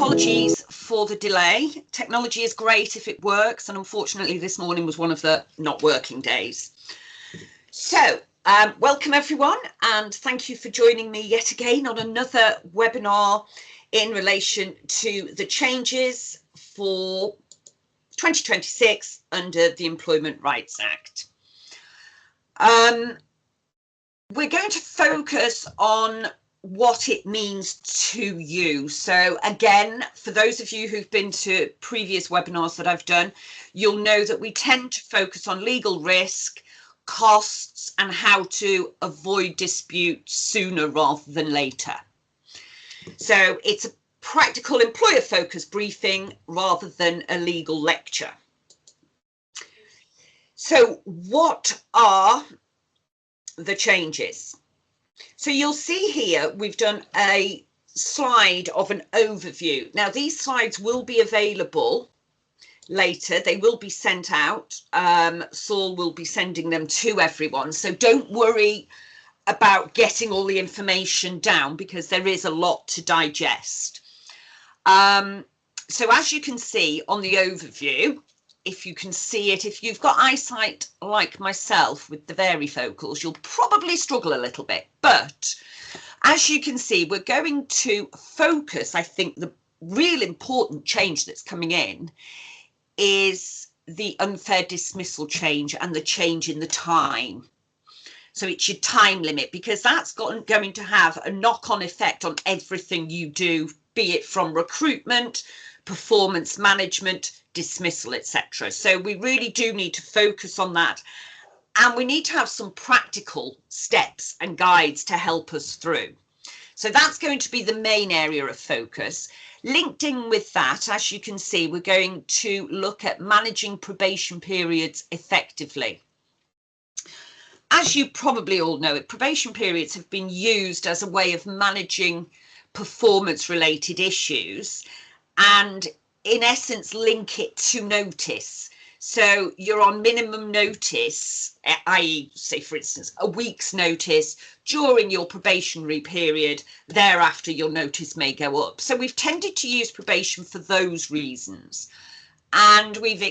apologies for the delay. Technology is great if it works, and unfortunately this morning was one of the not working days. So welcome everyone, and thank you for joining me yet again on another webinar in relation to the changes for 2026 under the Employment Rights Act. We're going to focus on what it means to you. So again, for those of you who've been to previous webinars that I've done, you'll know that we tend to focus on legal risk, costs, and how to avoid disputes sooner rather than later. So it's a practical employer focused briefing rather than a legal lecture. So what are the changes? So you'll see here we've done a slide of an overview. Now these slides will be available later. They will be sent out. Saul will be sending them to everyone. So don't worry about getting all the information down because there is a lot to digest. So as you can see on the overview, if you can see it, if you've got eyesight like myself with the varifocals, you'll probably struggle a little bit. But as you can see, we're going to focus, I think the real important change that's coming in is the unfair dismissal change and the change in the time. So it's your time limit, because that's going to have a knock-on effect on everything you do, be it from recruitment, performance management, dismissal, etc. So we really do need to focus on that, and we need to have some practical steps and guides to help us through. So that's going to be the main area of focus. Linked in with that, as you can see, we're going to look at managing probation periods effectively. As you probably all know, probation periods have been used as a way of managing performance related issues and in essence link it to notice. So you're on minimum notice, i.e. say for instance a week's notice during your probationary period, thereafter your notice may go up. So we've tended to use probation for those reasons, and we've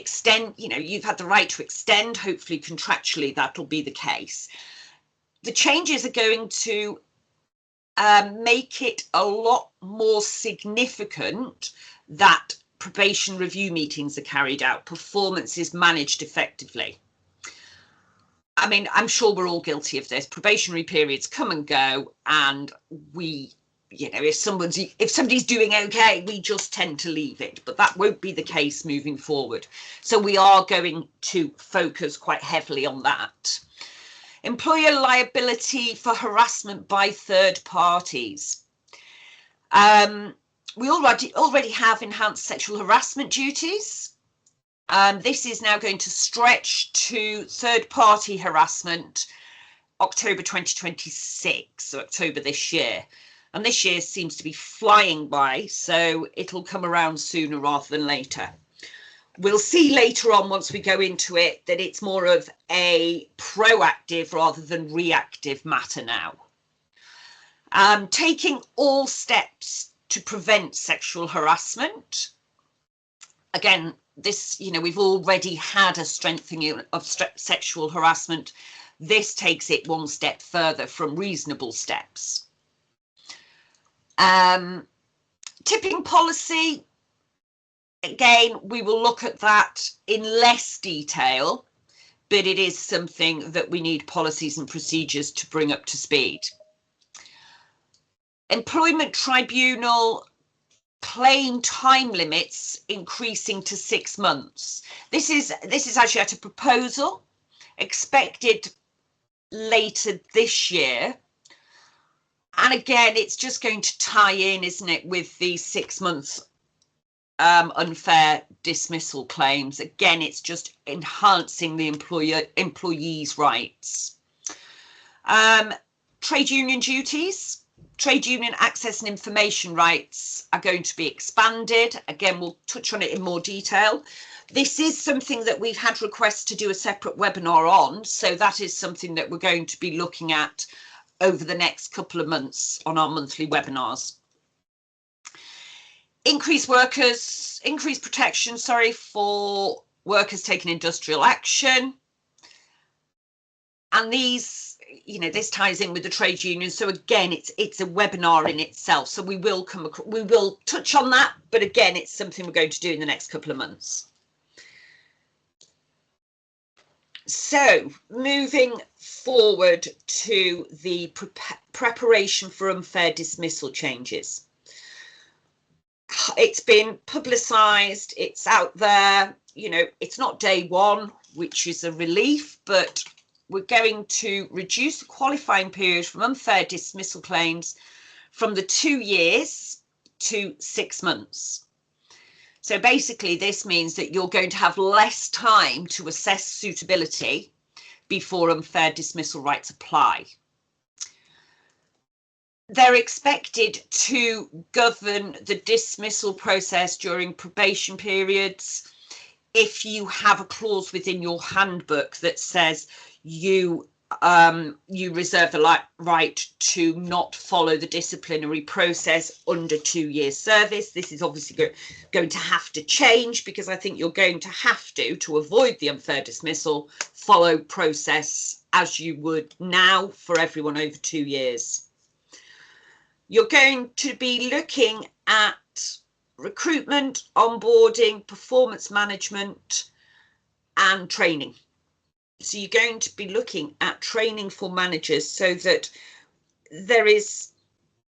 you've had the right to extend, hopefully contractually that'll be the case. The changes are going to make it a lot more significant that probation review meetings are carried out, performance is managed effectively. I mean, I'm sure we're all guilty of this. Probationary periods come and go, and we, if somebody's doing okay, we just tend to leave it, but that won't be the case moving forward. So we are going to focus quite heavily on that. Employer liability for harassment by third parties. We already have enhanced sexual harassment duties. This is now going to stretch to third-party harassment October 2026, so October this year. And this year seems to be flying by, so it'll come around sooner rather than later. We'll see later on, once we go into it, that it's more of a proactive rather than reactive matter now. Taking all steps to prevent sexual harassment. Again, this, we've already had a strengthening of sexual harassment. This takes it one step further from reasonable steps. Tipping policy. Again, we will look at that in less detail, but it is something that we need policies and procedures to bring up to speed. Employment tribunal claim time limits increasing to 6 months. This is actually at a proposal expected later this year. And again, it's just going to tie in, isn't it, with the 6 months unfair dismissal claims. Again, it's just enhancing the employee's rights. Trade union duties. Trade union access and information rights are going to be expanded. Again, we'll touch on it in more detail. This is something that we've had requests to do a separate webinar on, so that is something that we're going to be looking at over the next couple of months on our monthly webinars. Increased protection, for workers taking industrial action. And these, this ties in with the trade union. So again, it's a webinar in itself. So we will touch on that, but again, it's something we're going to do in the next couple of months. So moving forward to the preparation for unfair dismissal changes. It's been publicised, it's out there, it's not day one, which is a relief, but we're going to reduce the qualifying period from unfair dismissal claims from the 2 years to 6 months. So basically, this means that you're going to have less time to assess suitability before unfair dismissal rights apply. They're expected to govern the dismissal process during probation periods. If you have a clause within your handbook that says you reserve the right to not follow the disciplinary process under 2 years service, this is obviously going to have to change, because I think you're going to have to avoid the unfair dismissal, follow process as you would now for everyone over 2 years. You're going to be looking at recruitment, onboarding, performance management, and training. So you're going to be looking at training for managers so that there is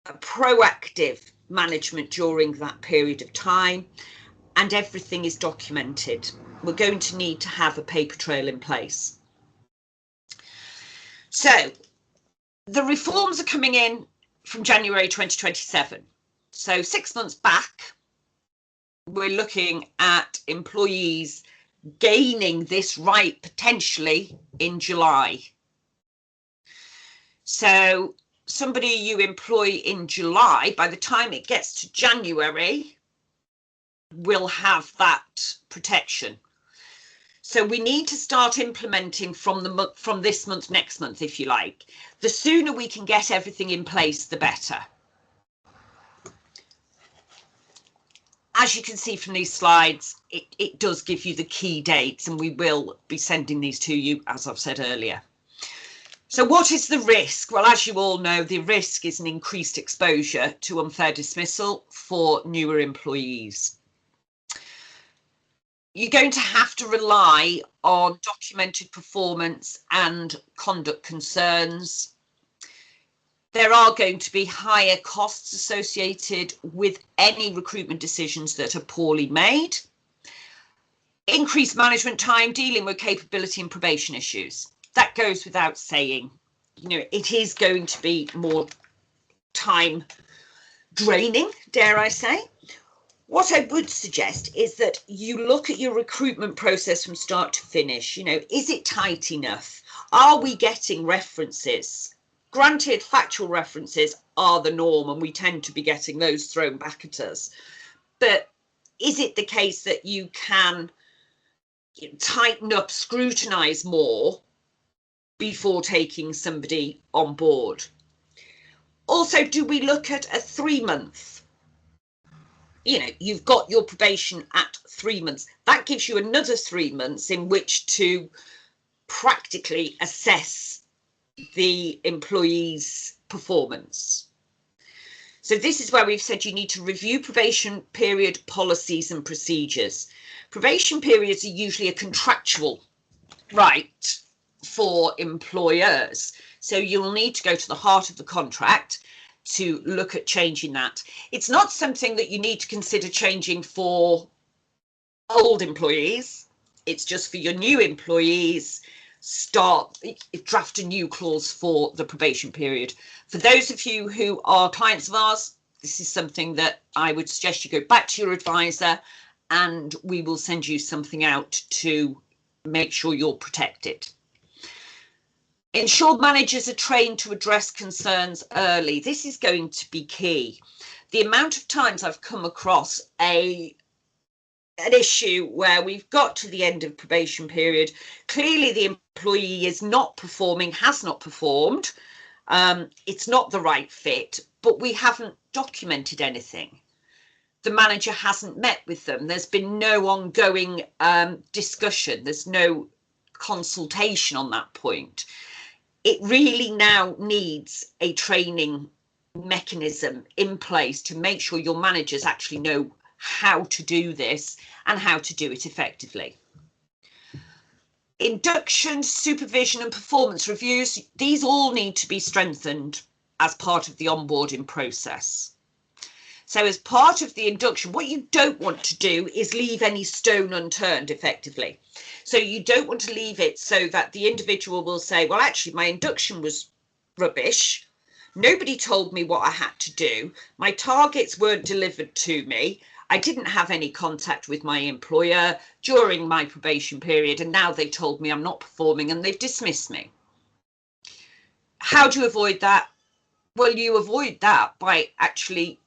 a proactive management during that period of time and everything is documented. We're going to need to have a paper trail in place. So the reforms are coming in from January 2027. So 6 months back, we're looking at employees gaining this right potentially in July. So somebody you employ in July, by the time it gets to January, will have that protection. So we need to start implementing from this month, next month, if you like. The sooner we can get everything in place, the better. As you can see from these slides, it does give you the key dates, and we will be sending these to you, as I've said earlier. So what is the risk? Well, as you all know, the risk is an increased exposure to unfair dismissal for newer employees. You're going to have to rely on documented performance and conduct concerns. There are going to be higher costs associated with any recruitment decisions that are poorly made. Increased management time dealing with capability and probation issues. That goes without saying. It is going to be more time draining, dare I say. What I would suggest is that you look at your recruitment process from start to finish. Is it tight enough? Are we getting references? Granted, factual references are the norm and we tend to be getting those thrown back at us. But is it the case that you can tighten up, scrutinise more before taking somebody on board? Also, do we look at a 3 month? You've got your probation at 3 months. That gives you another 3 months in which to practically assess the employee's performance. So this is where we've said you need to review probation period policies and procedures. Probation periods are usually a contractual right for employers. So you'll need to go to the heart of the contract to look at changing that. It's not something that you need to consider changing for old employees. It's just for your new employees. Draft a new clause for the probation period. For those of you who are clients of ours, this is something that I would suggest you go back to your advisor and we will send you something out to make sure you're protected. Ensure managers are trained to address concerns early. This is going to be key. The amount of times I've come across an issue where we've got to the end of probation period, clearly the employee is not performing, has not performed, it's not the right fit, but we haven't documented anything. the manager hasn't met with them. There's been no ongoing discussion. There's no consultation on that point. It really now needs a training mechanism in place to make sure your managers actually know how to do this and how to do it effectively. Induction, supervision and performance reviews, these all need to be strengthened as part of the onboarding process. So as part of the induction, what you don't want to do is leave any stone unturned effectively. So you don't want to leave it so that the individual will say, well, actually, my induction was rubbish. Nobody told me what I had to do. My targets weren't delivered to me. I didn't have any contact with my employer during my probation period, and now they told me I'm not performing and they've dismissed me. How do you avoid that? Well, you avoid that by actually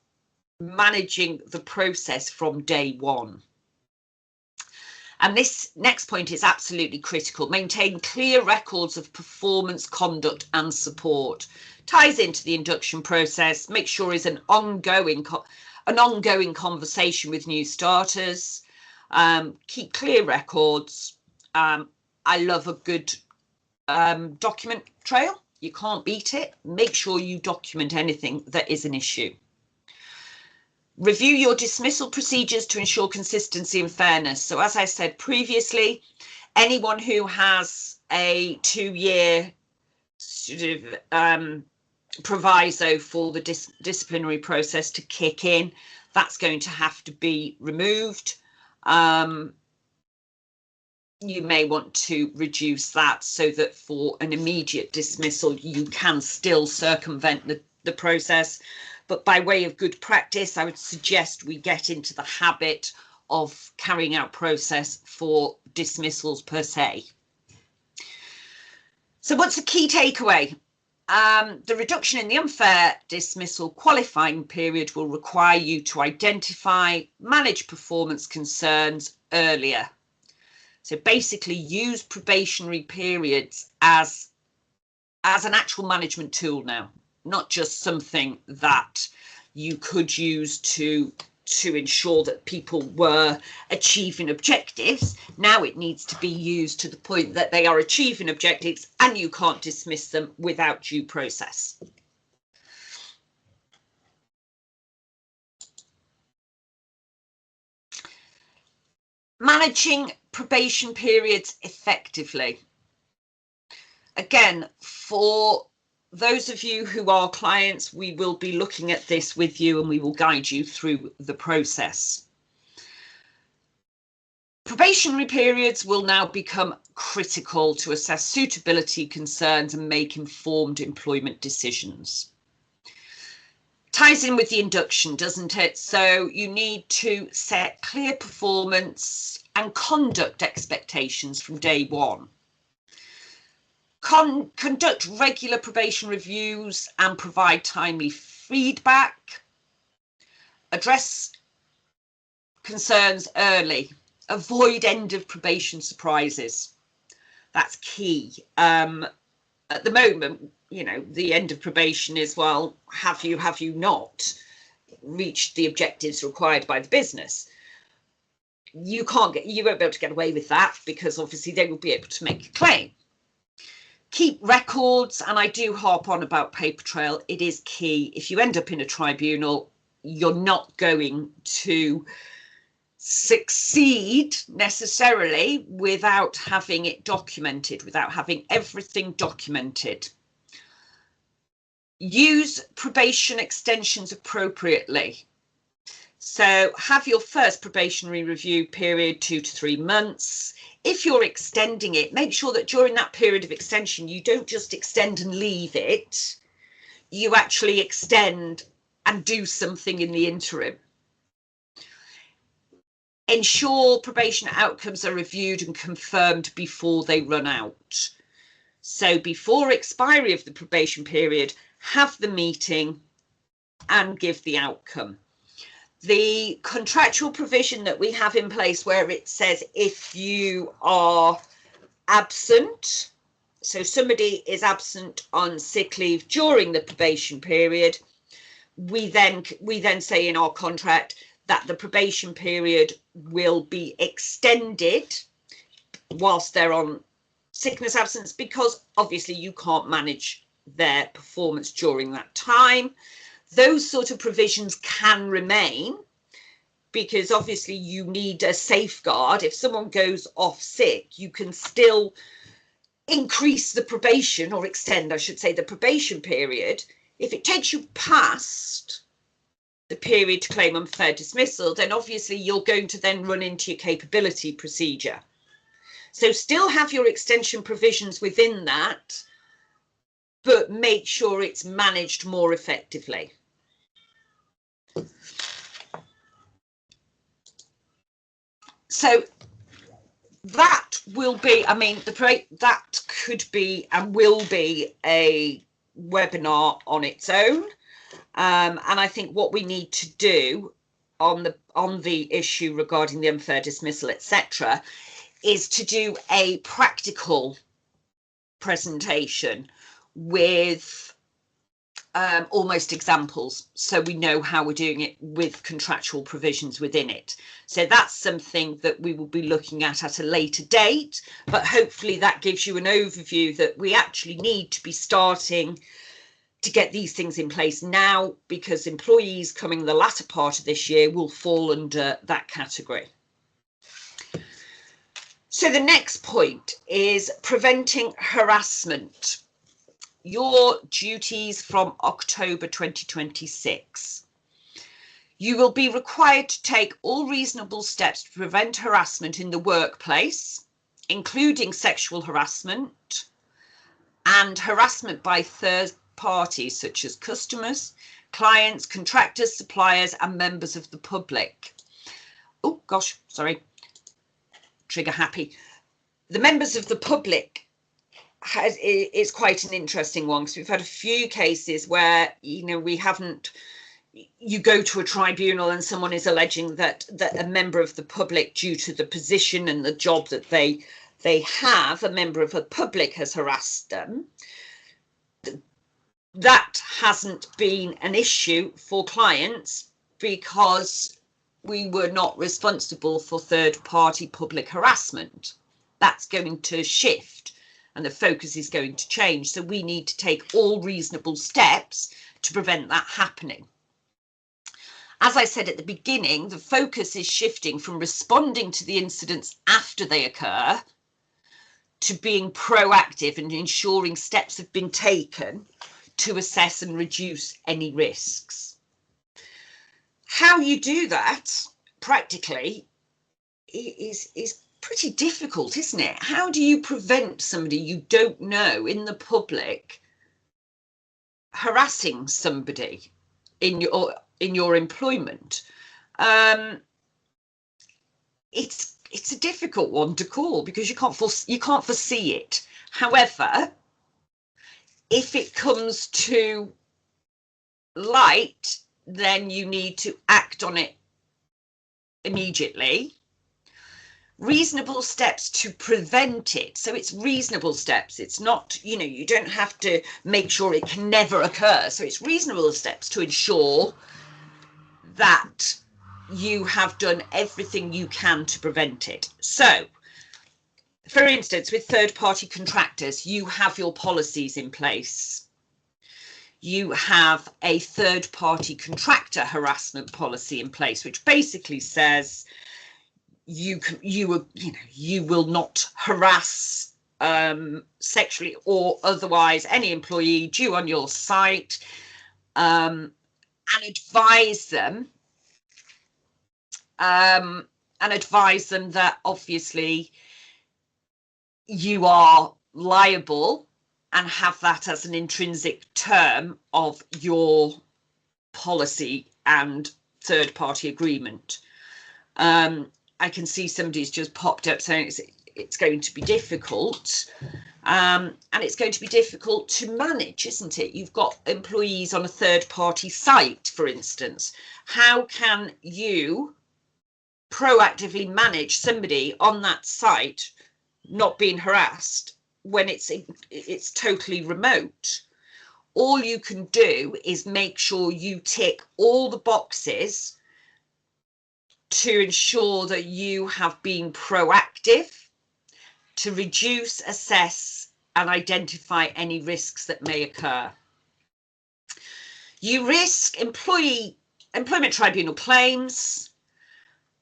managing the process from day one. And this next point is absolutely critical. Maintain clear records of performance, conduct and support. Ties into the induction process. Make sure is an ongoing conversation with new starters. Keep clear records. I love a good document trail. You can't beat it. Make sure you document anything that is an issue. Review your dismissal procedures to ensure consistency and fairness. So as I said previously, anyone who has a 2-year sort of proviso for the disciplinary process to kick in, that's going to have to be removed. You may want to reduce that so that for an immediate dismissal, you can still circumvent the process. But by way of good practice, I would suggest we get into the habit of carrying out process for dismissals per se. So what's the key takeaway? The reduction in the unfair dismissal qualifying period will require you to identify, manage performance concerns earlier. So basically use probationary periods as an actual management tool now, not just something that you could use to ensure that people were achieving objectives. Now it needs to be used to the point that they are achieving objectives and you can't dismiss them without due process. Managing probation periods effectively. Again, for those of you who are clients, we will be looking at this with you and we will guide you through the process. Probationary periods will now become critical to assess suitability concerns and make informed employment decisions. Ties in with the induction, doesn't it? So you need to set clear performance and conduct expectations from day one. Conduct regular probation reviews and provide timely feedback. Address concerns early. Avoid end of probation surprises. That's key. At the moment, you know, the end of probation is, well, have you not reached the objectives required by the business? You won't be able to get away with that because obviously they will be able to make a claim. Keep records, and I do harp on about paper trail. It is key. If you end up in a tribunal, you're not going to succeed necessarily without having it documented, without having everything documented. Use probation extensions appropriately. So have your first probationary review period 2 to 3 months. If you're extending it, make sure that during that period of extension, you don't just extend and leave it. You actually extend and do something in the interim. Ensure probation outcomes are reviewed and confirmed before they run out. So before expiry of the probation period, have the meeting and give the outcome. The contractual provision that we have in place where it says if you are absent, so somebody is absent on sick leave during the probation period, we then say in our contract that the probation period will be extended whilst they're on sickness absence, because obviously you can't manage their performance during that time. Those sort of provisions can remain, because obviously you need a safeguard. If someone goes off sick, you can still increase the probation, or extend, I should say, the probation period. If it takes you past the period to claim unfair dismissal, then obviously you're going to then run into your capability procedure. So still have your extension provisions within that, but make sure it's managed more effectively. So that will be, I mean, that could be and will be a webinar on its own. And I think what we need to do on the issue regarding the unfair dismissal, etc., is to do a practical presentation with almost examples, so we know how we're doing it with contractual provisions within it. So that's something that we will be looking at a later date, but hopefully that gives you an overview that we actually need to be starting to get these things in place now, because employees coming the latter part of this year will fall under that category. So the next point is preventing harassment. Your duties from October 2026. You will be required to take all reasonable steps to prevent harassment in the workplace, including sexual harassment and harassment by third parties such as customers, clients, contractors, suppliers, and members of the public. Oh gosh, sorry. Trigger happy. The members of the public is quite an interesting one, because we've had a few cases where, you know, you go to a tribunal and someone is alleging that a member of the public, due to the position and the job that they have, a member of the public has harassed them. That hasn't been an issue for clients, because we were not responsible for third-party public harassment. That's going to shift, and the focus is going to change. So we need to take all reasonable steps to prevent that happening. As I said at the beginning, the focus is shifting from responding to the incidents after they occur to being proactive and ensuring steps have been taken to assess and reduce any risks. How you do that practically is pretty difficult, isn't it? How do you prevent somebody you don't know in the public harassing somebody in your employment? It's a difficult one to call, because you can't foresee it. However, if it comes to light, then you need to act on it immediately. Reasonable steps to prevent it. So it's reasonable steps. It's not, you know, you don't have to make sure it can never occur. So it's reasonable steps to ensure that you have done everything you can to prevent it. So, for instance, with third-party contractors, you have your policies in place. You have a third-party contractor harassment policy in place, which basically says you will not harass sexually or otherwise any employee due on your site, and advise them that obviously you are liable, and have that as an intrinsic term of your policy and third-party agreement. I can see somebody's just popped up saying it's going to be difficult, and it's going to be difficult to manage, isn't it? You've got employees on a third-party site, for instance. How can you proactively manage somebody on that site not being harassed when it's totally remote? All you can do is make sure you tick all the boxes to ensure that you have been proactive to reduce, assess, and identify any risks that may occur. You risk employment tribunal claims,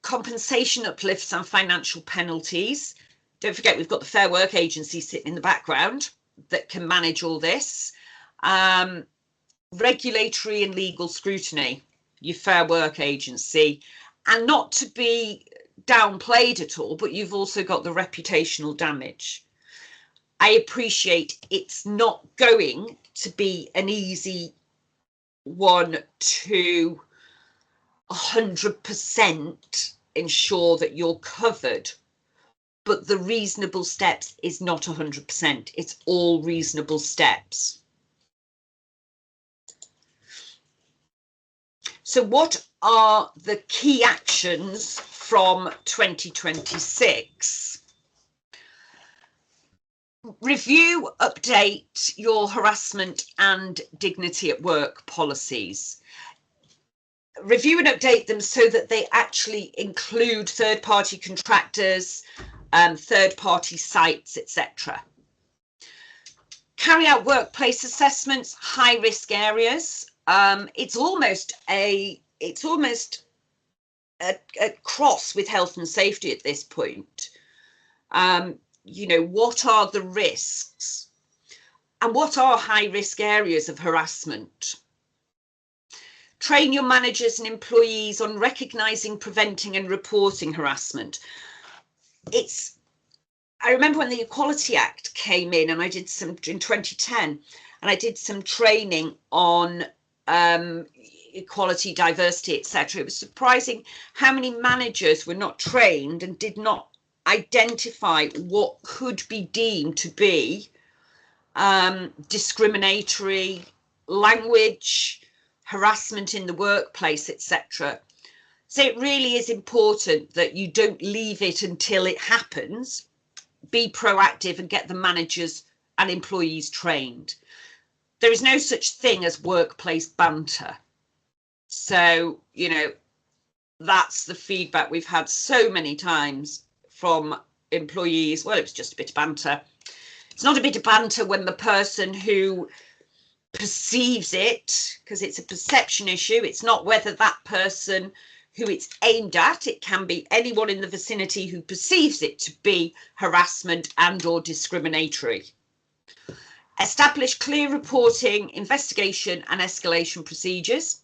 compensation uplifts and financial penalties. Don't forget, we've got the Fair Work Agency sitting in the background that can manage all this. Regulatory and legal scrutiny, your Fair Work Agency, and not to be downplayed at all, but you've also got the reputational damage. I appreciate it's not going to be an easy one to 100% ensure that you're covered, but the reasonable steps is not 100%. It's all reasonable steps. So what are the key actions from 2026? Review, update your harassment and dignity at work policies. Review and update them so that they actually include third-party contractors, third-party sites, etc. Carry out workplace assessments, high-risk areas. It's almost a cross with health and safety at this point. You know, what are the risks and what are high risk areas of harassment? Train your managers and employees on recognizing, preventing and reporting harassment. I remember when the Equality Act came in, and I did some in 2010, and I did some training on equality, diversity, etc. It was surprising how many managers were not trained and did not identify what could be deemed to be discriminatory language, harassment in the workplace, etc. So it really is important that you don't leave it until it happens. Be proactive and get the managers and employees trained. There is no such thing as workplace banter. So, you know, that's the feedback we've had so many times from employees. Well, it was just a bit of banter. It's not a bit of banter when the person who perceives it, because it's a perception issue, it's not whether that person who it's aimed at, it can be anyone in the vicinity who perceives it to be harassment and or discriminatory. Establish clear reporting, investigation and escalation procedures.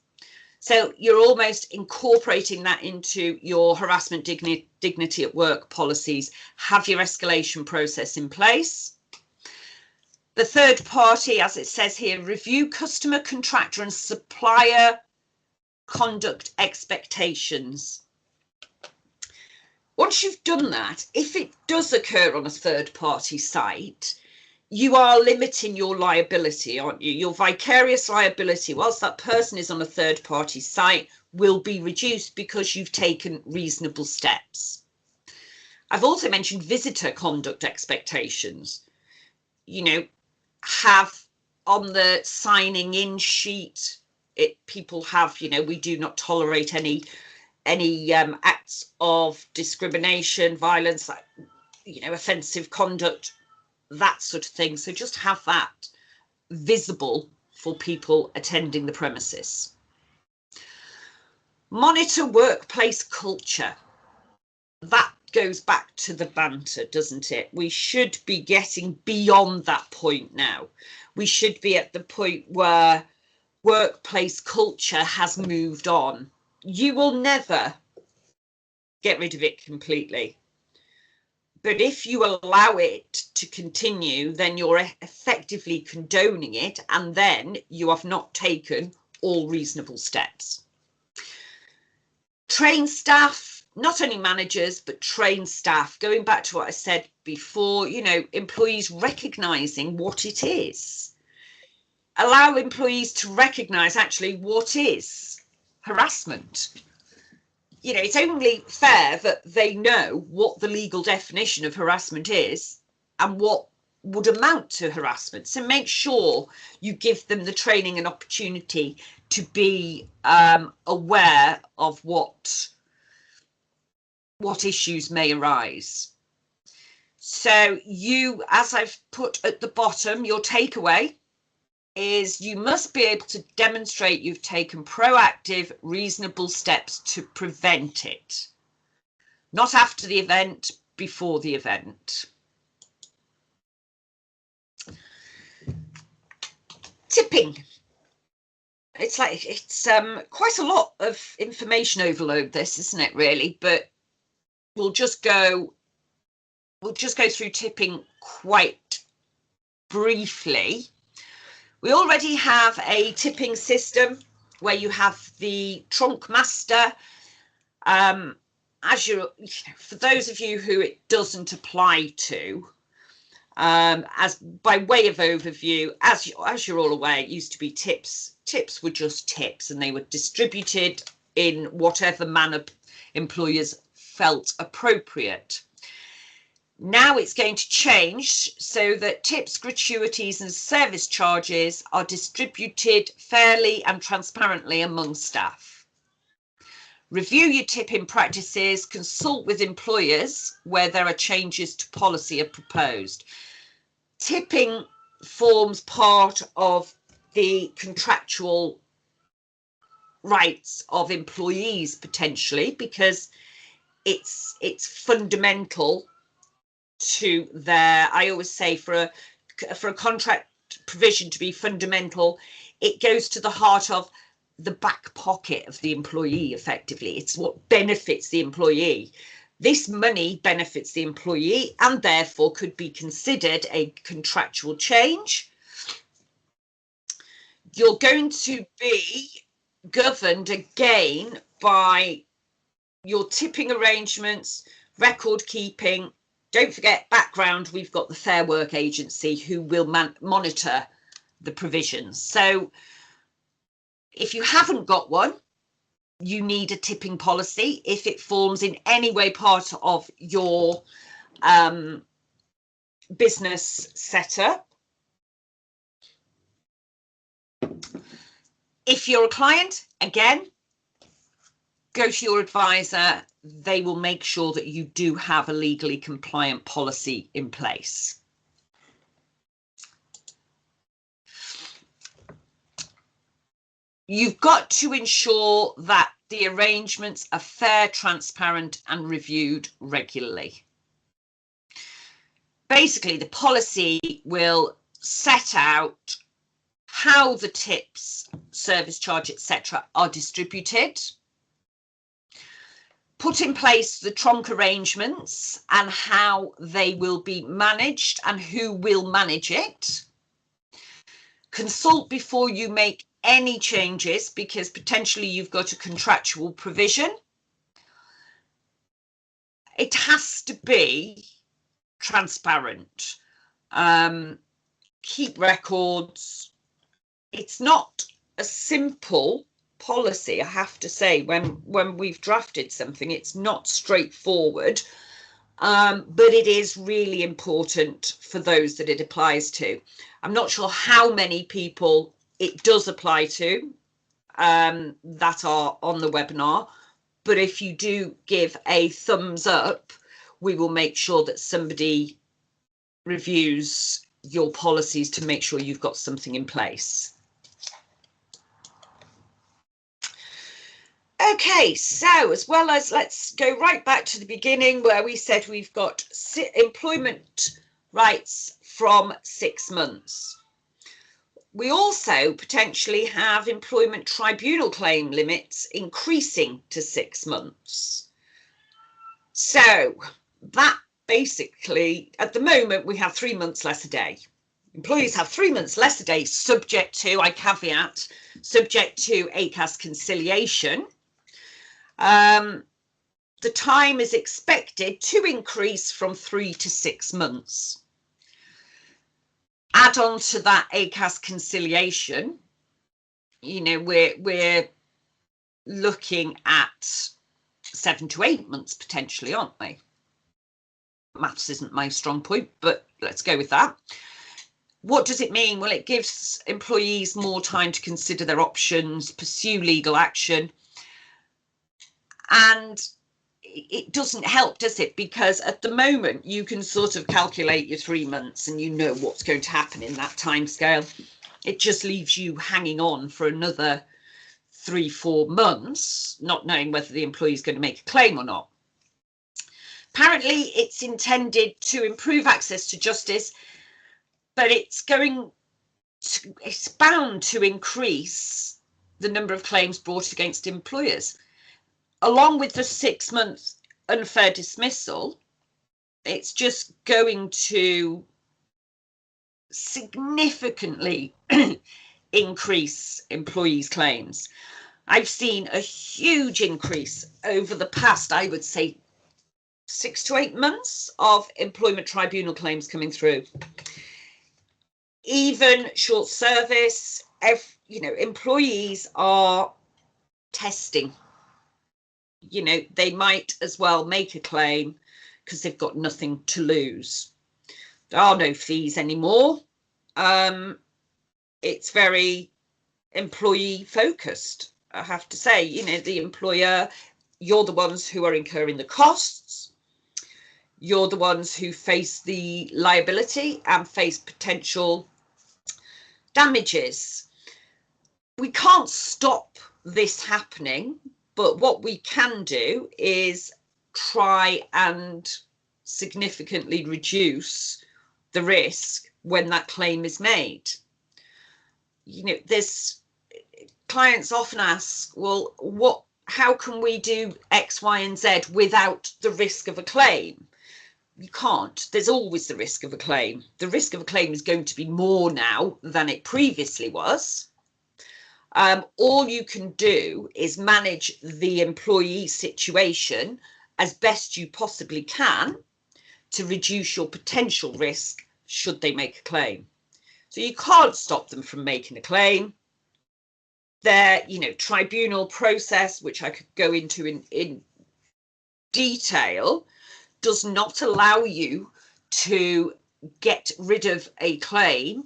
So you're almost incorporating that into your harassment dignity at work policies. Have your escalation process in place. The third party, as it says here, review customer, contractor and supplier conduct expectations. Once you've done that, if it does occur on a third party site, you are limiting your liability, aren't you? Your vicarious liability, whilst that person is on a third party site, will be reduced because you've taken reasonable steps. I've also mentioned visitor conduct expectations. You know, have on the signing in sheet, people have, you know, we do not tolerate any acts of discrimination, violence, you know, offensive conduct, that sort of thing. So just have that visible for people attending the premises. Monitor workplace culture. That goes back to the banter, doesn't it? We should be getting beyond that point now. We should be at the point where workplace culture has moved on. You will never get rid of it completely. But if you allow it to continue, then you're effectively condoning it, and then you have not taken all reasonable steps. Train staff, not only managers, but train staff. Going back to what I said before, you know, employees recognising what it is. Allow employees to recognise actually what is harassment. You know, it's only fair that they know what the legal definition of harassment is and what would amount to harassment. So make sure you give them the training and opportunity to be aware of what what issues may arise. So you, as I've put at the bottom, your takeaway is you must be able to demonstrate you've taken proactive, reasonable steps to prevent it. Not after the event, before the event. Tipping. It's quite a lot of information overload, this, isn't it, really? But we'll just go through tipping quite briefly. We already have a tipping system where you have the trunk master. For those of you who it doesn't apply to, as by way of overview, as you're all aware, it used to be tips. Tips were just tips, and they were distributed in whatever manner employers felt appropriate. Now it's going to change so that tips, gratuities and service charges are distributed fairly and transparently among staff. Review your tipping practices, consult with employers where there are changes to policy are proposed. Tipping forms part of the contractual rights of employees potentially, because it's fundamental to their, I always say, for a contract provision to be fundamental, it goes to the heart of the back pocket of the employee. Effectively, it's what benefits the employee. This money benefits the employee and therefore could be considered a contractual change. You're going to be governed again by your tipping arrangements, record keeping. Don't forget, background, we've got the Fair Work Agency who will monitor the provisions. So if you haven't got one, you need a tipping policy if it forms in any way part of your business setup. If you're a client, again, go to your advisor. They will make sure that you do have a legally compliant policy in place. You've got to ensure that the arrangements are fair, transparent and reviewed regularly. Basically, the policy will set out how the tips, service charge, etc. are distributed, put in place the trunk arrangements and how they will be managed and who will manage it. Consult before you make any changes, because potentially you've got a contractual provision. It has to be transparent. Keep records. It's not a simple policy, I have to say. When we've drafted something, it's not straightforward, but it is really important for those that it applies to. I'm not sure how many people it does apply to that are on the webinar, but if you do give a thumbs up, we will make sure that somebody reviews your policies to make sure you've got something in place. Okay, so as well as, let's go right back to the beginning where we said we've got employment rights from 6 months. We also potentially have employment tribunal claim limits increasing to 6 months. So that basically, at the moment, we have 3 months less a day. Employees have 3 months less a day, subject to, I caveat, subject to ACAS conciliation. The time is expected to increase from 3 to 6 months. Add on to that ACAS conciliation, you know, we're looking at 7 to 8 months potentially, aren't we? Maths isn't my strong point, but let's go with that. What does it mean? Well, it gives employees more time to consider their options, pursue legal action. And it doesn't help, does it? Because at the moment you can sort of calculate your 3 months and you know what's going to happen in that time scale. It just leaves you hanging on for another 3-4 months, not knowing whether the employee is going to make a claim or not. Apparently it's intended to improve access to justice, but it's bound to increase the number of claims brought against employers. Along with the 6-month unfair dismissal, it's just going to significantly increase employees' claims. I've seen a huge increase over the past, I would say, 6 to 8 months of employment tribunal claims coming through. Even short service, employees are testing. They might as well make a claim because they've got nothing to lose. There are no fees anymore. It's very employee focused, I have to say. The employer, you're the ones who are incurring the costs. You're the ones who face the liability and face potential damages. We can't stop this happening, but what we can do is try and significantly reduce the risk when that claim is made. This clients often ask, well, how can we do X, Y, and Z without the risk of a claim? You can't. There's always the risk of a claim. The risk of a claim is going to be more now than it previously was. All you can do is manage the employee situation as best you possibly can to reduce your potential risk should they make a claim. So you can't stop them from making a claim. Their, tribunal process, which I could go into in detail, does not allow you to get rid of a claim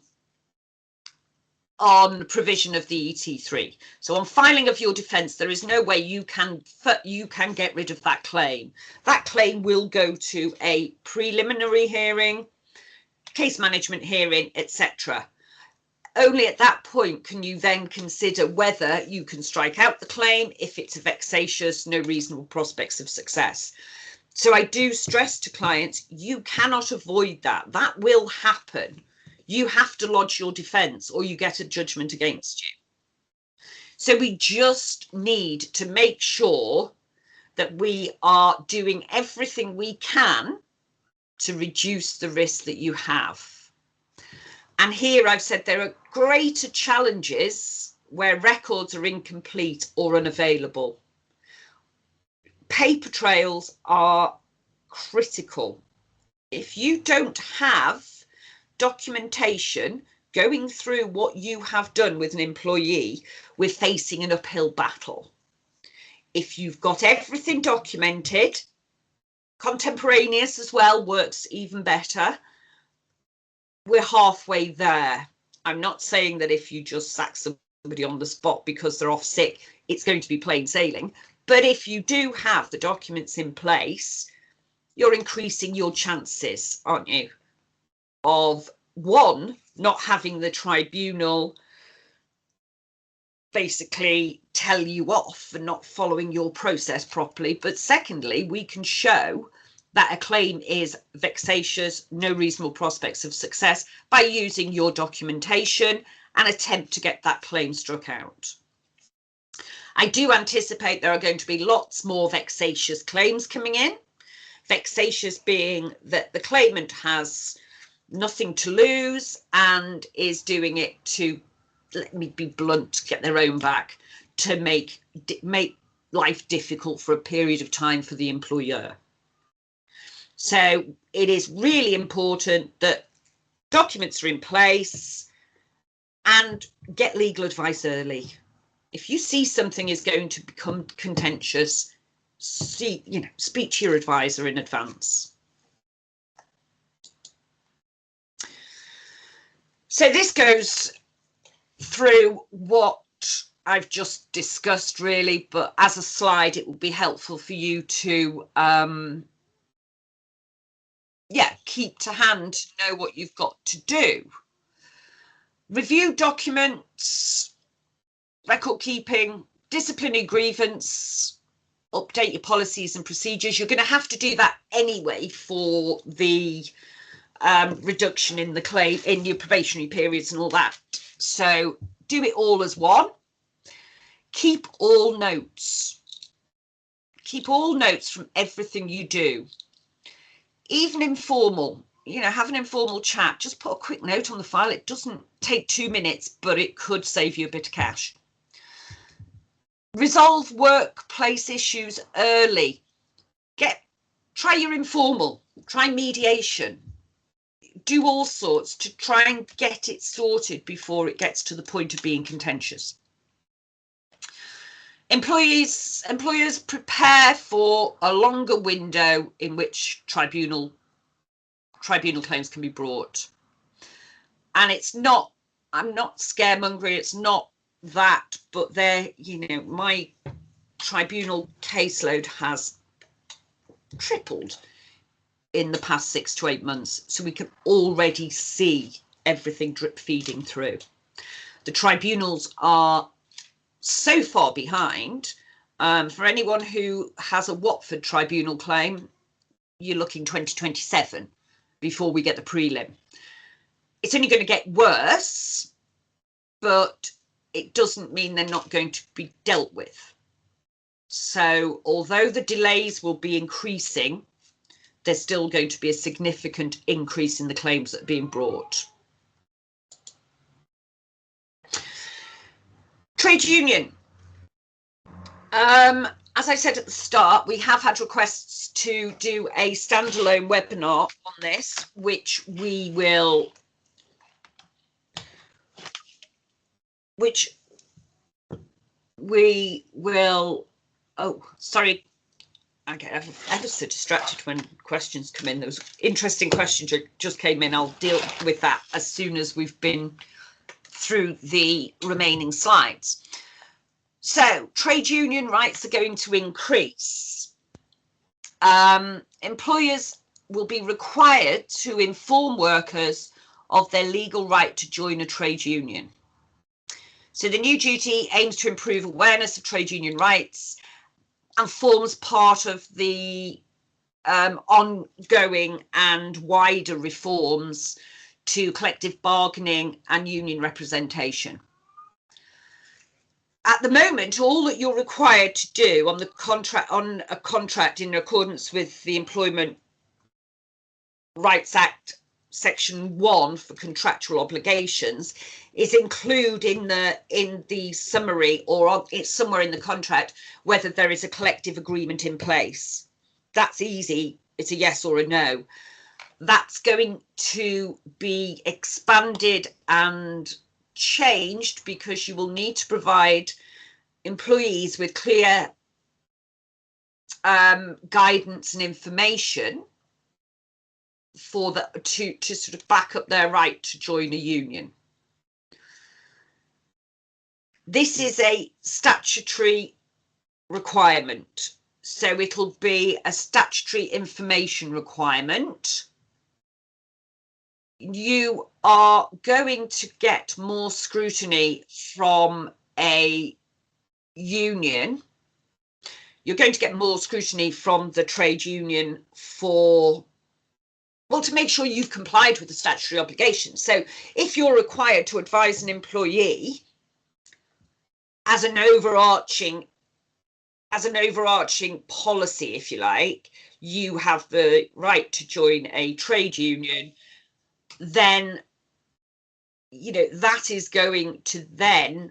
on provision of the ET3. So on filing of your defence, there is no way you can get rid of that claim. That claim will go to a preliminary hearing, case management hearing, etc. Only at that point can you then consider whether you can strike out the claim if it's a vexatious, no reasonable prospects of success. So I do stress to clients, you cannot avoid that. That will happen. You have to lodge your defence or you get a judgment against you. So we just need to make sure that we are doing everything we can to reduce the risk that you have. And here I've said there are greater challenges where records are incomplete or unavailable. Paper trails are critical. If you don't have documentation going through what you have done with an employee, we're facing an uphill battle. If you've got everything documented, contemporaneous as well works even better. We're halfway there. I'm not saying that if you just sack somebody on the spot because they're off sick, it's going to be plain sailing. But if you do have the documents in place, you're increasing your chances, aren't you, of, one, not having the tribunal basically tell you off for not following your process properly. But secondly, we can show that a claim is vexatious, no reasonable prospects of success by using your documentation and attempt to get that claim struck out. I do anticipate there are going to be lots more vexatious claims coming in. Vexatious being that the claimant has nothing to lose and is doing it to, let me be blunt, get their own back, to make life difficult for a period of time for the employer. So it is really important that documents are in place and get legal advice early. If you see something is going to become contentious, speak to your advisor in advance. So this goes through what I've just discussed really, but as a slide, it would be helpful for you to, keep to hand to know what you've got to do. Review documents, record keeping, disciplinary grievance, update your policies and procedures. You're going to have to do that anyway for the reduction in the claim, in your probationary periods and all that. So do it all as one. Keep all notes. Keep all notes from everything you do. Even informal, have an informal chat. Just put a quick note on the file. It doesn't take 2 minutes, but it could save you a bit of cash. Resolve workplace issues early. Try your informal, try mediation. Do all sorts to try and get it sorted before it gets to the point of being contentious. Employers prepare for a longer window in which tribunal claims can be brought. And I'm not scaremongering, it's not that, but my tribunal caseload has tripled in the past 6 to 8 months, so we can already see everything drip feeding through. The tribunals are so far behind. For anyone who has a Watford tribunal claim, you're looking 2027 before we get the prelim. It's only going to get worse, but it doesn't mean they're not going to be dealt with. So although the delays will be increasing, there's still going to be a significant increase in the claims that are being brought. Trade union. As I said at the start, we have had requests to do a standalone webinar on this, which we will oh, sorry, I get ever so distracted when questions come in. Those interesting questions just came in. I'll deal with that as soon as we've been through the remaining slides. So trade union rights are going to increase. Employers will be required to inform workers of their legal right to join a trade union. So the new duty aims to improve awareness of trade union rights and forms part of the ongoing and wider reforms to collective bargaining and union representation. At the moment, all that you're required to do on a contract in accordance with the Employment Rights Act Section 1 for contractual obligations is include in the summary, or it's somewhere in the contract, whether there is a collective agreement in place. That's easy. It's a yes or a no. That's going to be expanded and changed because you will need to provide employees with clear guidance and information to sort of back up their right to join a union. This is a statutory requirement, so it'll be a statutory information requirement. You are going to get more scrutiny from a union. You're going to get more scrutiny from the trade union to make sure you've complied with the statutory obligations. So if you're required to advise an employee as an overarching policy, if you like, you have the right to join a trade union, then that is going to then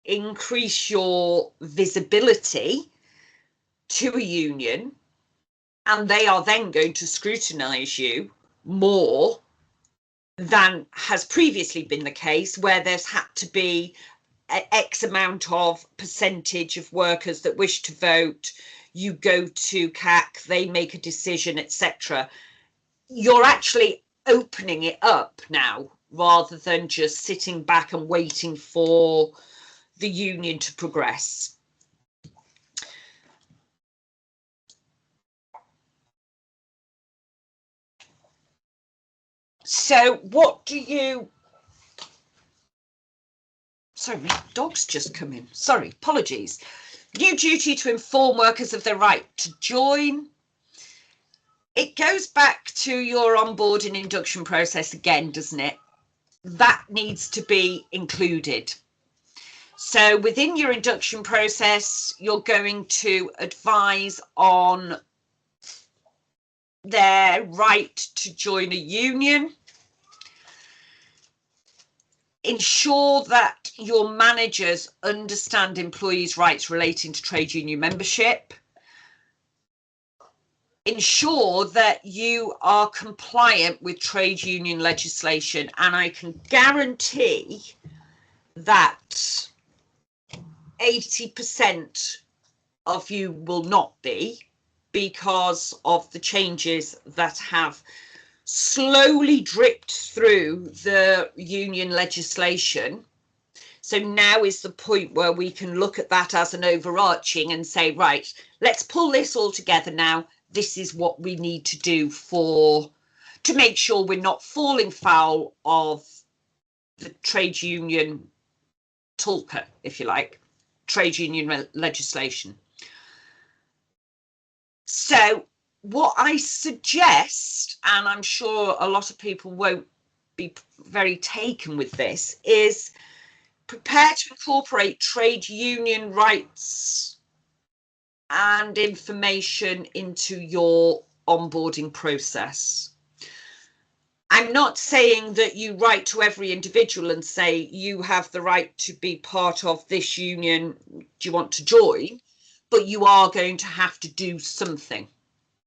increase your visibility to a union, and they are then going to scrutinise you more than has previously been the case, where there's had to be X amount of percentage of workers that wish to vote. You go to CAC, they make a decision, etc. You're actually opening it up now, rather than just sitting back and waiting for the union to progress. So what do you... Sorry, my dog's just come in. Sorry, apologies. New duty to inform workers of their right to join. It goes back to your onboard and induction process again, doesn't it? That needs to be included. So within your induction process, you're going to advise on their right to join a union. Ensure that your managers understand employees' rights relating to trade union membership. Ensure that you are compliant with trade union legislation, and I can guarantee that 80% of you will not be, because of the changes that have slowly dripped through the union legislation. So now is the point where we can look at that as an overarching and say, right, let's pull this all together now. This is what we need to do to make sure we're not falling foul of the trade union toolkit, if you like, trade union legislation. So what I suggest, and I'm sure a lot of people won't be very taken with this, is prepare to incorporate trade union rights and information into your onboarding process. I'm not saying that you write to every individual and say you have the right to be part of this union, do you want to join? But you are going to have to do something.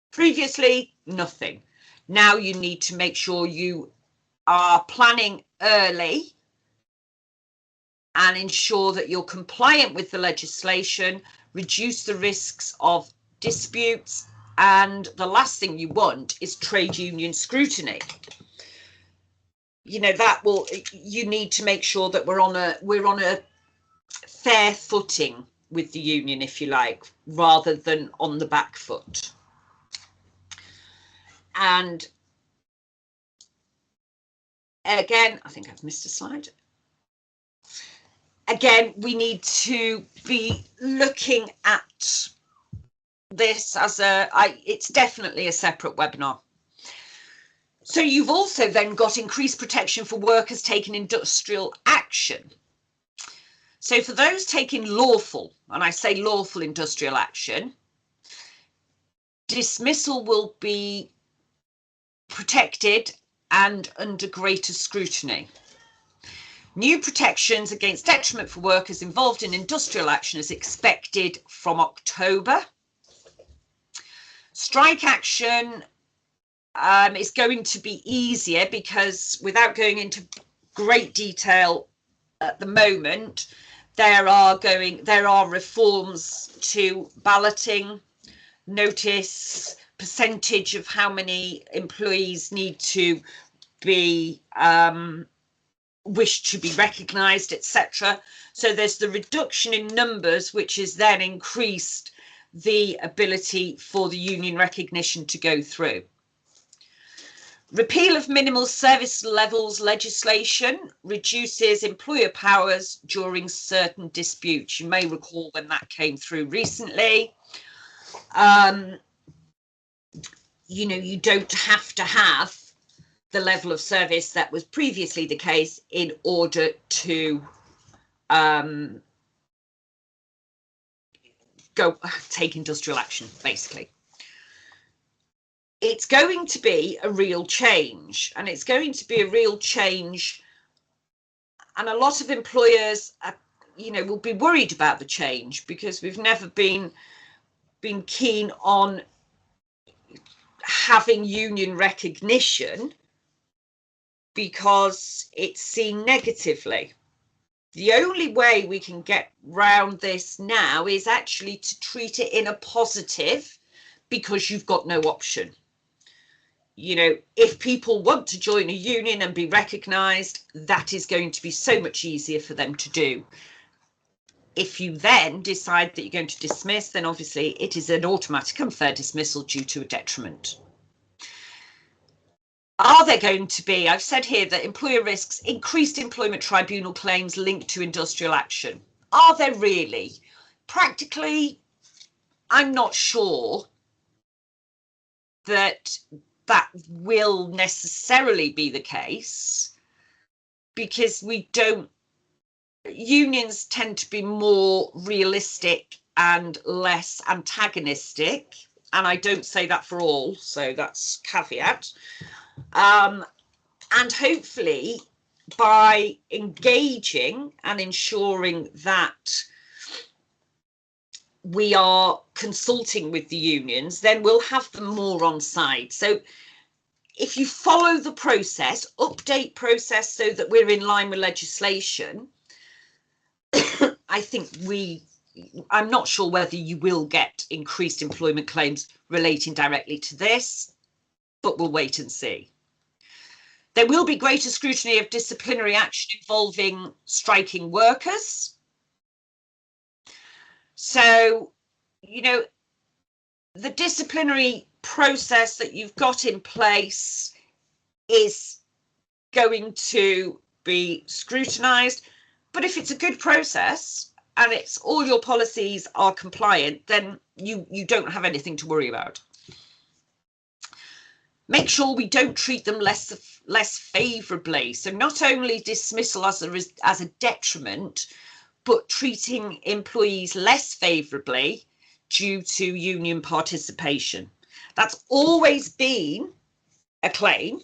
Previously, nothing. Now you need to make sure you are planning early and ensure that you're compliant with the legislation, reduce the risks of disputes, and the last thing you want is trade union scrutiny. You know, you need to make sure that we're on a fair footing with the union, if you like, rather than on the back foot. And again, I think I've missed a slide. Again, we need to be looking at this as it's definitely a separate webinar. So you've also then got increased protection for workers taking industrial action. So for those taking lawful, and I say lawful industrial action, dismissal will be protected and under greater scrutiny. New protections against detriment for workers involved in industrial action is expected from October. Strike action is going to be easier because, without going into great detail at the moment, there are reforms to balloting, notice, percentage of how many employees need to be wish to be recognised, etc. So there's the reduction in numbers, which is then increased the ability for the union recognition to go through. Repeal of minimal service levels legislation reduces employer powers during certain disputes. You may recall when that came through recently. You know, you don't have to have the level of service that was previously the case in order to go take industrial action, basically. It's going to be a real change, and it's going to be a real change, and a lot of employers you know, will be worried about the change because we've never been keen on having union recognition because it's seen negatively. The only way we can get round this now is actually to treat it in a positive, because you've got no option. You know, if people want to join a union and be recognised, that is going to be so much easier for them to do. If you then decide that you're going to dismiss, then obviously it is an automatic unfair dismissal due to a detriment. Are there going to be, I've said here that employer risks increased employment tribunal claims linked to industrial action. Are there really? Practically, I'm not sure that that will necessarily be the case, because unions tend to be more realistic and less antagonistic, and I don't say that for all, so that's caveat. And hopefully by engaging and ensuring that we are consulting with the unions, then we'll have them more on side. So if you follow the process, update process so that we're in line with legislation, I think I'm not sure whether you will get increased employment claims relating directly to this, but we'll wait and see. There will be greater scrutiny of disciplinary action involving striking workers. So, you know, the disciplinary process that you've got in place is going to be scrutinised, but if it's a good process and it's all your policies are compliant, then you don't have anything to worry about. Make sure we don't treat them less favourably. So not only dismissal as a detriment, but treating employees less favourably due to union participation. That's always been a claim,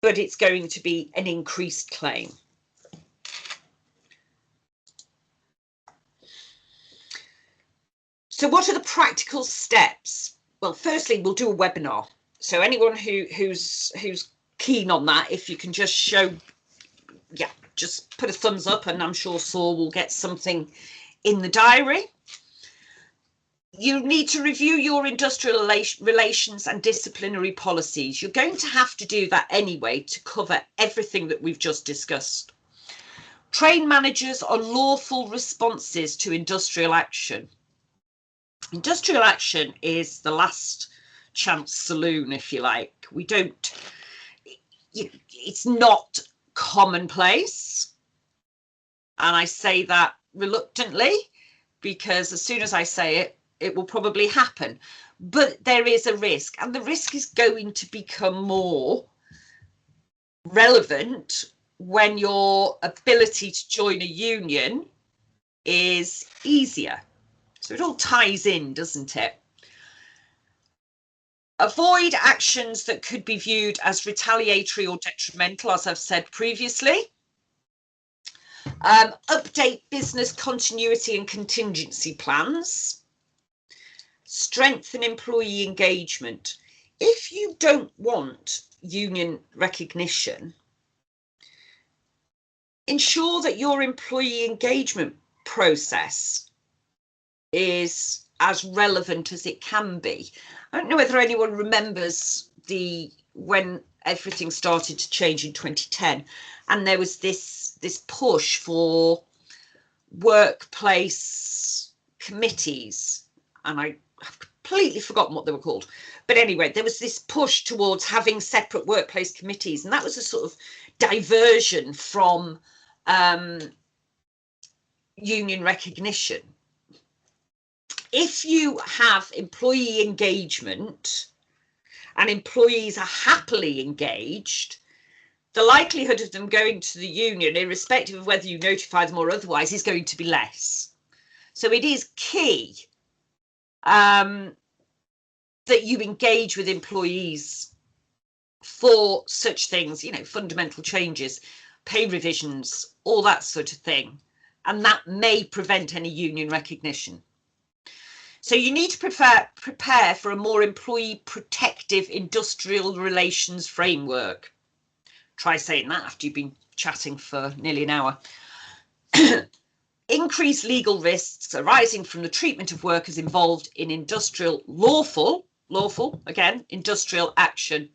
but it's going to be an increased claim. So what are the practical steps? Well, firstly, we'll do a webinar. So anyone who's keen on that, if you can just show, yeah, just put a thumbs up, and I'm sure Saul will get something in the diary. You need to review your industrial relations and disciplinary policies. You're going to have to do that anyway to cover everything that we've just discussed. Train managers on lawful responses to industrial action. Industrial action is the last chance saloon, if you like. It's not commonplace, and I say that reluctantly, because as soon as I say it, it will probably happen. But there is a risk, and the risk is going to become more relevant when your ability to join a union is easier. So it all ties in, doesn't it? Avoid actions that could be viewed as retaliatory or detrimental, as I've said previously. Update business continuity and contingency plans. Strengthen employee engagement. If you don't want union recognition, ensure that your employee engagement process is as relevant as it can be. I don't know whether anyone remembers when everything started to change in 2010, and there was this push for workplace committees, and I've completely forgotten what they were called. But anyway, there was this push towards having separate workplace committees, and that was a sort of diversion from union recognition. If you have employee engagement and employees are happily engaged, the likelihood of them going to the union, irrespective of whether you notify them or otherwise, is going to be less. So it is key that you engage with employees for such things, you know, fundamental changes, pay revisions, all that sort of thing. And that may prevent any union recognition. So you need to prepare for a more employee protective industrial relations framework. Try saying that after you've been chatting for nearly an hour. Increased legal risks arising from the treatment of workers involved in industrial lawful, again, industrial action.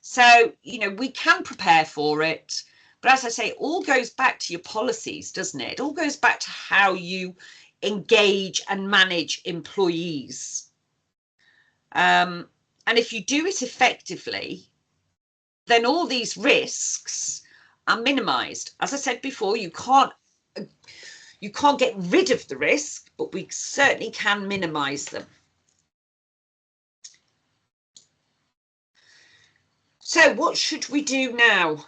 So, you know, we can prepare for it, But as I say, it all goes back to your policies, doesn't it? It all goes back to how you engage and manage employees. And if you do it effectively, then all these risks are minimized. As I said before, you can't get rid of the risk, but we certainly can minimize them. So what should we do now?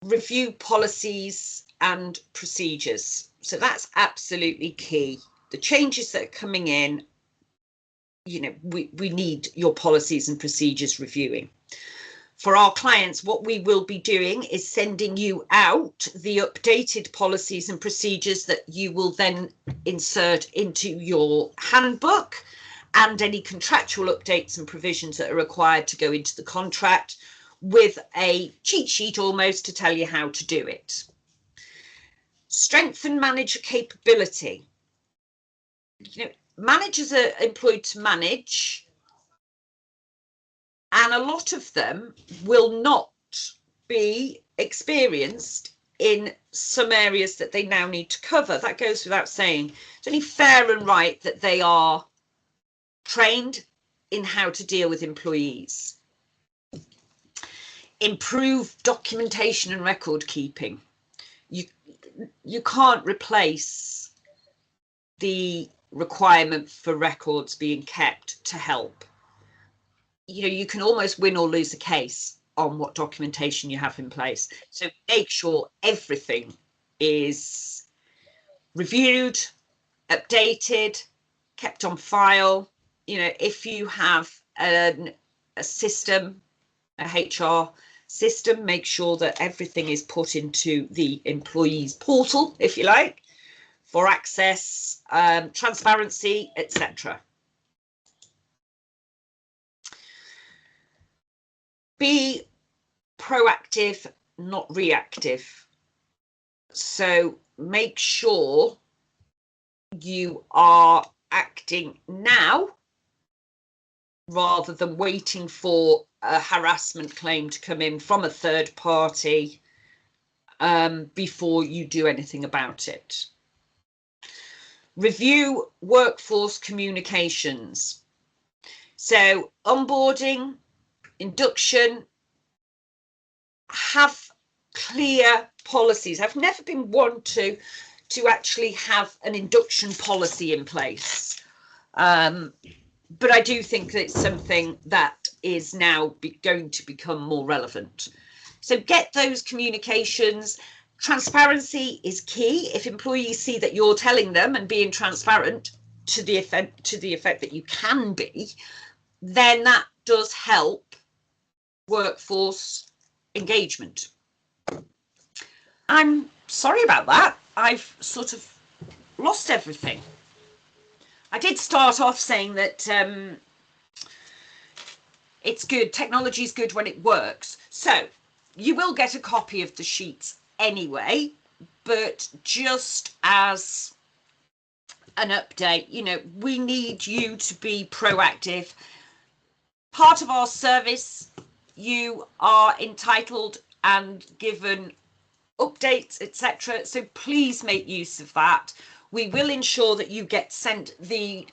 Review policies and procedures. So that's absolutely key. The changes that are coming in, you know, we need your policies and procedures reviewing. For our clients, what we will be doing is sending you out the updated policies and procedures that you will then insert into your handbook, and any contractual updates and provisions that are required to go into the contract, with a cheat sheet almost to tell you how to do it. Strengthen manager capability. You know, managers are employed to manage, and a lot of them will not be experienced in some areas that they now need to cover. That goes without saying. It's only fair and right that they are trained in how to deal with employees. Improve documentation and record keeping. You can't replace the requirement for records being kept to help. You know, you can almost win or lose a case on what documentation you have in place. So make sure everything is reviewed, updated, kept on file. You know, if you have a system, a HR system, make sure that everything is put into the employees portal, if you like, for access, transparency, etc. Be proactive, not reactive. So make sure you are acting now rather than waiting for a harassment claim to come in from a third party before you do anything about it. Review workforce communications. So onboarding, induction, have clear policies. I've never been one to actually have an induction policy in place. But I do think that it's something that is now going to become more relevant. So get those communications. Transparency is key. If employees see that you're telling them and being transparent to the effect that you can be, then that does help workforce engagement. I'm sorry about that. I've sort of lost everything. I did start off saying that it's good. Technology is good when it works. So you will get a copy of the sheets anyway, but just as an update, you know, we need you to be proactive. Part of our service, you are entitled and given updates, etc. So please make use of that. We will ensure that you get sent the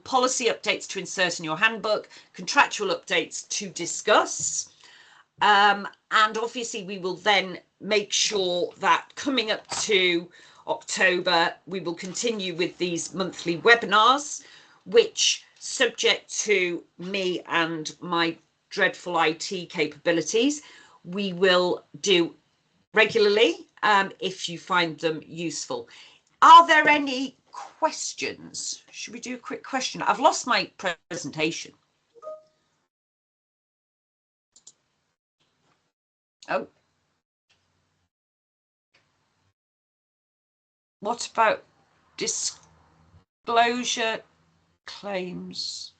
policy updates to insert in your handbook, contractual updates to discuss. And obviously we will then make sure that coming up to October, we will continue with these monthly webinars, which, subject to me and my dreadful IT capabilities, we will do regularly if you find them useful. Are there any questions? Should we do a quick question? I've lost my presentation. Oh. What about disclosure claims?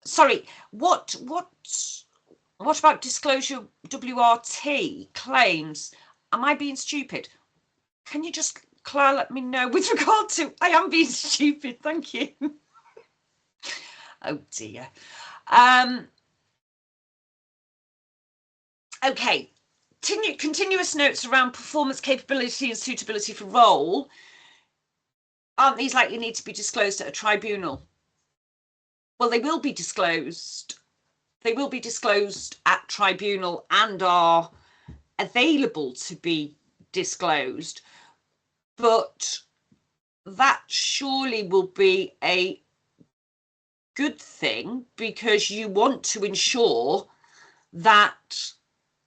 Sorry, what about disclosure WRT claims? Am I being stupid? Can you just Claire, let me know with regard to, I am being stupid, thank you. Oh dear. Okay, continuous notes around performance, capability and suitability for role. Aren't these likely need to be disclosed at a tribunal? Well, they will be disclosed. They will be disclosed at tribunal and are available to be disclosed, but that surely will be a good thing because you want to ensure that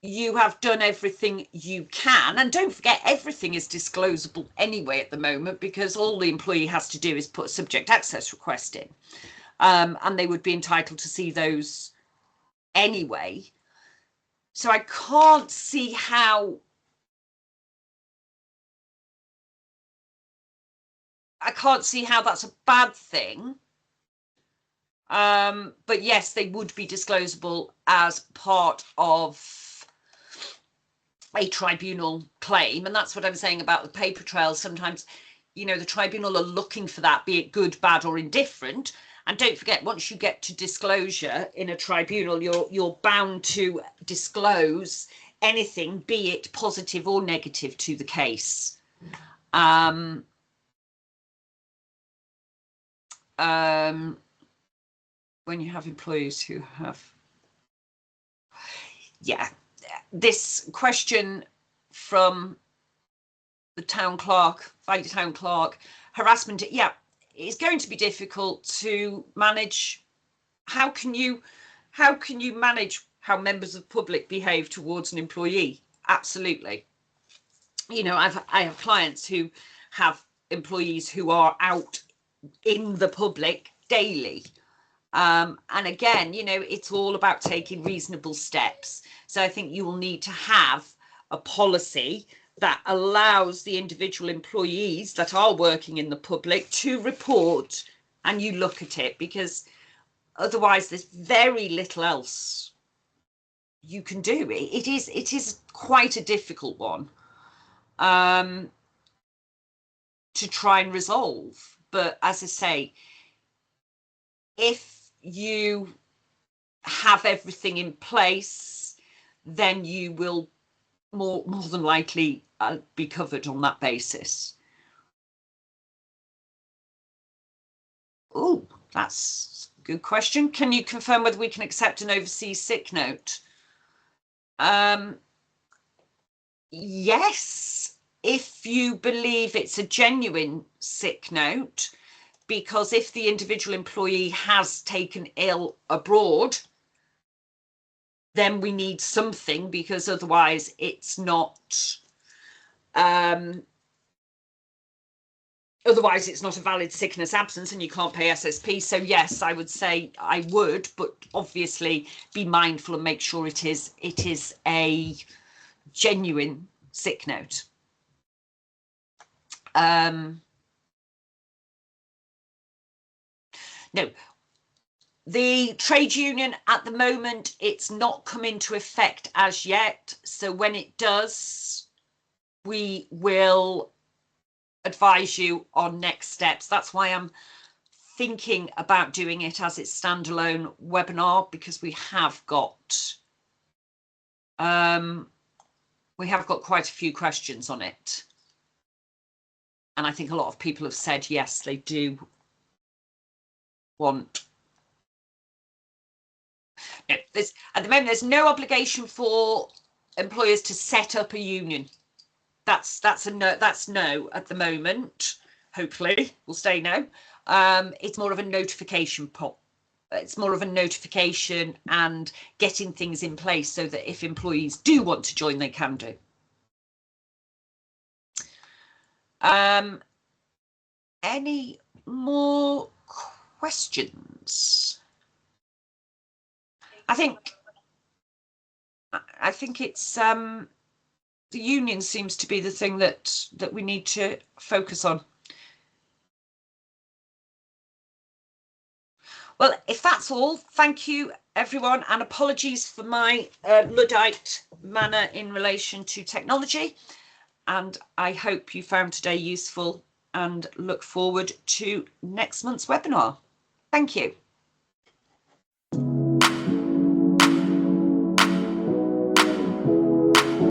you have done everything you can. And don't forget, everything is disclosable anyway at the moment, because all the employee has to do is put a subject access request in, and they would be entitled to see those anyway. So I can't see how that's a bad thing. But yes, they would be disclosable as part of a tribunal claim. And that's what I'm saying about the paper trail. Sometimes, you know, the tribunal are looking for that, be it good, bad or indifferent. And don't forget, once you get to disclosure in a tribunal, you're bound to disclose anything, be it positive or negative to the case. When you have employees who have, yeah, this question from the town clerk, by the town clerk, harassment, yeah, it's going to be difficult to manage. How can you manage how members of the public behave towards an employee? Absolutely. You know, I have clients who have employees who are out in the public daily. And again, you know, it's all about taking reasonable steps. So I think you will need to have a policy that allows the individual employees that are working in the public to report, and you look at it, because otherwise there's very little else you can do. It is quite a difficult one to try and resolve. But as I say, if you have everything in place, then you will more than likely be covered on that basis. Oh, that's a good question. Can you confirm whether we can accept an overseas sick note? Yes, if you believe it's a genuine sick note, because if the individual employee has taken ill abroad, then we need something, because otherwise it's not a valid sickness absence and you can't pay SSP. So yes, I would say I would, but obviously be mindful and make sure it is a genuine sick note. No, the trade union at the moment, it's not come into effect as yet. So when it does, we will advise you on next steps. That's why I'm thinking about doing it as its standalone webinar, because we have got quite a few questions on it. And I think a lot of people have said, yes, they do want. No, at the moment, there's no obligation for employers to set up a union. That's a no. That's no at the moment. Hopefully, we'll stay no. It's more of a notification pot. It's more of a notification and getting things in place so that if employees do want to join, they can do. Any more questions? I think it's the union seems to be the thing that we need to focus on. Well, if that's all, thank you everyone, and apologies for my Luddite manner in relation to technology. and I hope you found today useful and look forward to next month's webinar. Thank you.